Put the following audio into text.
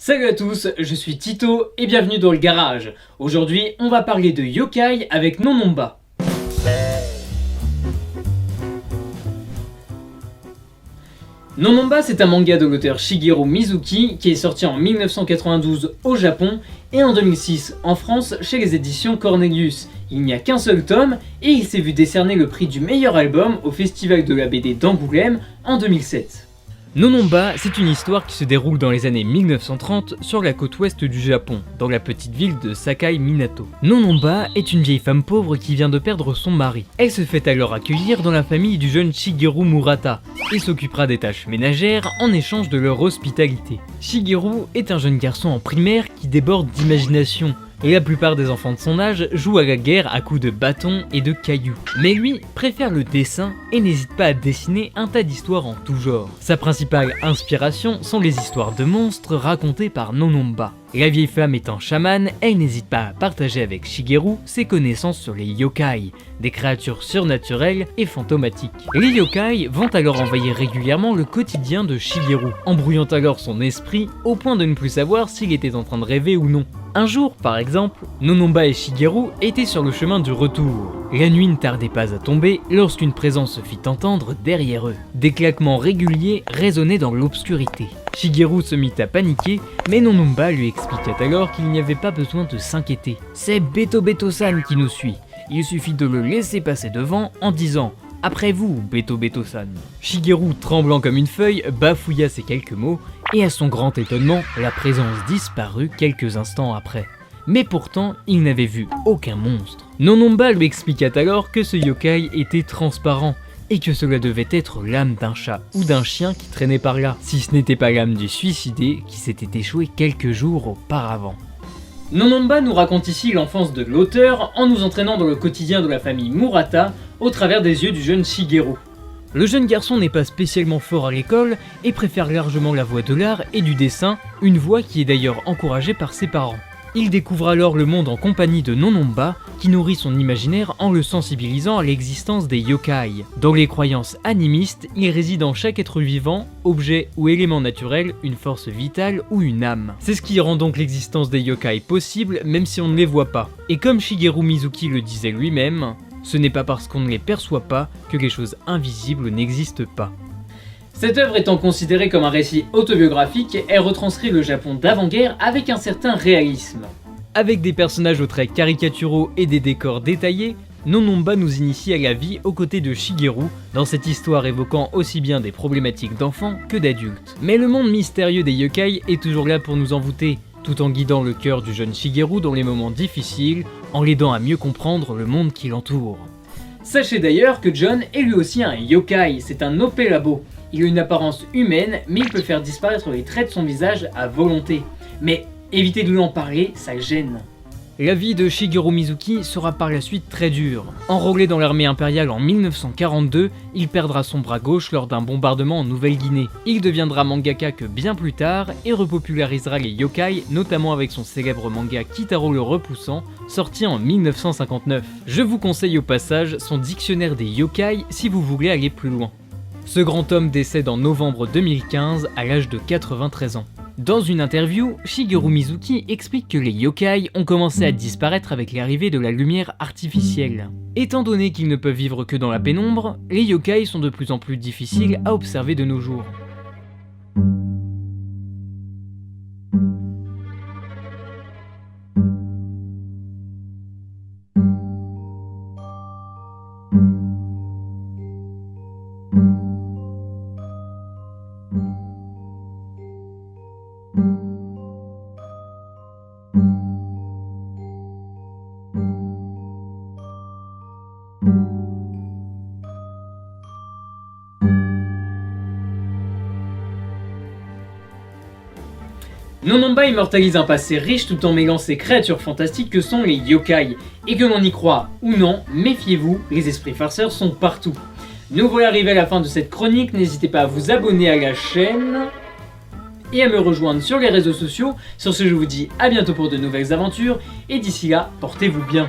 Salut à tous, je suis Tito et bienvenue dans le garage. Aujourd'hui, on va parler de yokai avec Nononba. Nononba, c'est un manga de l'auteur Shigeru Mizuki qui est sorti en 1992 au Japon et en 2006 en France chez les éditions Cornelius. Il n'y a qu'un seul tome et il s'est vu décerner le prix du meilleur album au Festival de la BD d'Angoulême en 2007. Nononba, c'est une histoire qui se déroule dans les années 1930 sur la côte ouest du Japon, dans la petite ville de Sakai Minato. Nononba est une vieille femme pauvre qui vient de perdre son mari. Elle se fait alors accueillir dans la famille du jeune Shigeru Murata et s'occupera des tâches ménagères en échange de leur hospitalité. Shigeru est un jeune garçon en primaire qui déborde d'imagination. Et la plupart des enfants de son âge jouent à la guerre à coups de bâtons et de cailloux. Mais lui préfère le dessin et n'hésite pas à dessiner un tas d'histoires en tout genre. Sa principale inspiration sont les histoires de monstres racontées par Nononba. La vieille femme étant chamane, elle n'hésite pas à partager avec Shigeru ses connaissances sur les yokai, des créatures surnaturelles et fantomatiques. Les yokai vont alors envahir régulièrement le quotidien de Shigeru, embrouillant alors son esprit au point de ne plus savoir s'il était en train de rêver ou non. Un jour, par exemple, Nononba et Shigeru étaient sur le chemin du retour. La nuit ne tardait pas à tomber lorsqu'une présence se fit entendre derrière eux. Des claquements réguliers résonnaient dans l'obscurité. Shigeru se mit à paniquer, mais Nononba lui expliqua alors qu'il n'y avait pas besoin de s'inquiéter. C'est Beto-Beto-san qui nous suit. Il suffit de le laisser passer devant en disant « Après vous, Beto-Beto-san ». Shigeru, tremblant comme une feuille, bafouilla ces quelques mots, et à son grand étonnement, la présence disparut quelques instants après. Mais pourtant, il n'avait vu aucun monstre. Nononba lui expliqua alors que ce yokai était transparent, et que cela devait être l'âme d'un chat ou d'un chien qui traînait par là, si ce n'était pas l'âme du suicidé qui s'était échoué quelques jours auparavant. Nononba nous raconte ici l'enfance de l'auteur en nous entraînant dans le quotidien de la famille Murata au travers des yeux du jeune Shigeru. Le jeune garçon n'est pas spécialement fort à l'école et préfère largement la voie de l'art et du dessin, une voie qui est d'ailleurs encouragée par ses parents. Il découvre alors le monde en compagnie de Nononba, qui nourrit son imaginaire en le sensibilisant à l'existence des yokai. Dans les croyances animistes, il réside en chaque être vivant, objet ou élément naturel, une force vitale ou une âme. C'est ce qui rend donc l'existence des yokai possible, même si on ne les voit pas. Et comme Shigeru Mizuki le disait lui-même, ce n'est pas parce qu'on ne les perçoit pas que les choses invisibles n'existent pas. Cette œuvre étant considérée comme un récit autobiographique, elle retranscrit le Japon d'avant-guerre avec un certain réalisme. Avec des personnages aux traits caricaturaux et des décors détaillés, Nononba nous initie à la vie aux côtés de Shigeru, dans cette histoire évoquant aussi bien des problématiques d'enfants que d'adultes. Mais le monde mystérieux des yokai est toujours là pour nous envoûter, tout en guidant le cœur du jeune Shigeru dans les moments difficiles, en l'aidant à mieux comprendre le monde qui l'entoure. Sachez d'ailleurs que John est lui aussi un yokai, c'est un Opelabo. Il a une apparence humaine, mais il peut faire disparaître les traits de son visage à volonté. Mais évitez de lui en parler, ça le gêne. La vie de Shigeru Mizuki sera par la suite très dure. Enrôlé dans l'armée impériale en 1942, il perdra son bras gauche lors d'un bombardement en Nouvelle-Guinée. Il deviendra mangaka que bien plus tard et repopularisera les yokai, notamment avec son célèbre manga Kitaro le Repoussant, sorti en 1959. Je vous conseille au passage son dictionnaire des yokai si vous voulez aller plus loin. Ce grand homme décède en novembre 2015 à l'âge de 93 ans. Dans une interview, Shigeru Mizuki explique que les yokai ont commencé à disparaître avec l'arrivée de la lumière artificielle. Étant donné qu'ils ne peuvent vivre que dans la pénombre, les yokai sont de plus en plus difficiles à observer de nos jours. Nononba immortalise un passé riche tout en mêlant ces créatures fantastiques que sont les yokai. Et que l'on y croit ou non, méfiez-vous, les esprits farceurs sont partout. Nous voilà arrivés à la fin de cette chronique, n'hésitez pas à vous abonner à la chaîne et à me rejoindre sur les réseaux sociaux. Sur ce, je vous dis à bientôt pour de nouvelles aventures, et d'ici là, portez-vous bien.